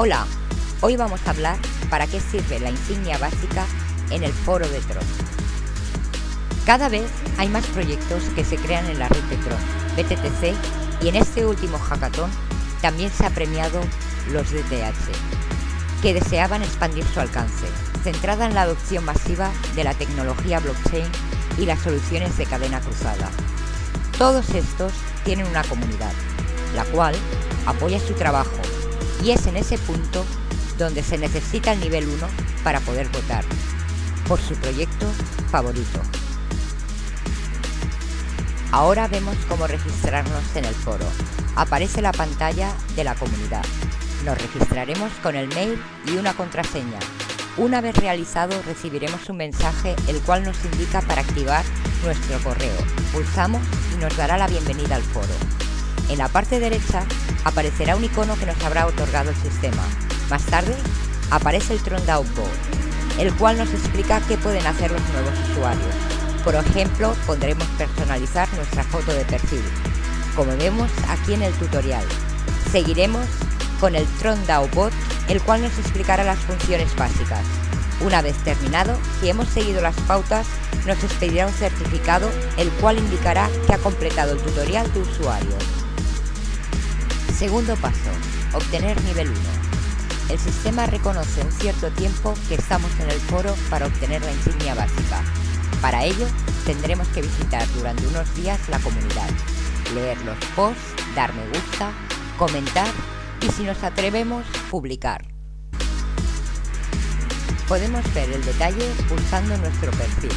Hola, hoy vamos a hablar para qué sirve la insignia básica en el foro de Tron. Cada vez hay más proyectos que se crean en la red de Tron, BTTC, y en este último hackathon también se ha premiado los DTH, que deseaban expandir su alcance, centrada en la adopción masiva de la tecnología blockchain y las soluciones de cadena cruzada. Todos estos tienen una comunidad, la cual apoya su trabajo, y es en ese punto donde se necesita el nivel 1 para poder votar por su proyecto favorito. Ahora vemos cómo registrarnos en el foro. Aparece la pantalla de la comunidad. Nos registraremos con el mail y una contraseña. Una vez realizado, recibiremos un mensaje el cual nos indica para activar nuestro correo. Pulsamos y nos dará la bienvenida al foro. En la parte derecha aparecerá un icono que nos habrá otorgado el sistema. Más tarde aparece el TronDAO Bot, el cual nos explica qué pueden hacer los nuevos usuarios. Por ejemplo, podremos personalizar nuestra foto de perfil, como vemos aquí en el tutorial. Seguiremos con el TronDAO Bot, el cual nos explicará las funciones básicas. Una vez terminado, si hemos seguido las pautas, nos expedirá un certificado, el cual indicará que ha completado el tutorial de usuario. Segundo paso, obtener nivel 1. El sistema reconoce un cierto tiempo que estamos en el foro para obtener la insignia básica. Para ello, tendremos que visitar durante unos días la comunidad, leer los posts, dar me gusta, comentar y, si nos atrevemos, publicar. Podemos ver el detalle pulsando en nuestro perfil.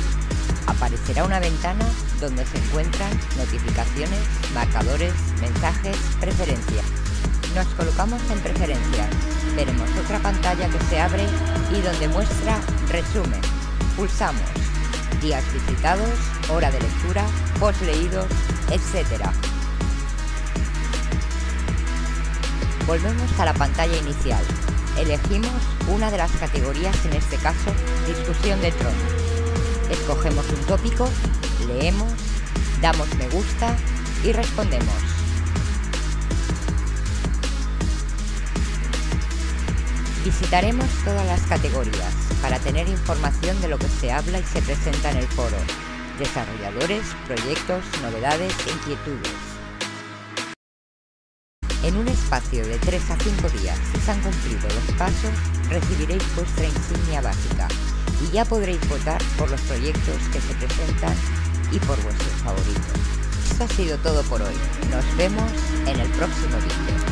Aparecerá una ventana donde se encuentran notificaciones, marcadores, mensajes, preferencias. Nos colocamos en preferencias. Veremos otra pantalla que se abre y donde muestra resumen. Pulsamos días visitados, hora de lectura, post leídos, etc. Volvemos a la pantalla inicial. Elegimos una de las categorías, en este caso, discusión de Tron. Escogemos un tópico, leemos, damos me gusta y respondemos. Visitaremos todas las categorías para tener información de lo que se habla y se presenta en el foro, desarrolladores, proyectos, novedades e inquietudes. En un espacio de 3 a 5 días, si se han cumplido los pasos, recibiréis vuestra insignia básica y ya podréis votar por los proyectos que se presentan y por vuestros favoritos. Esto ha sido todo por hoy. Nos vemos en el próximo vídeo.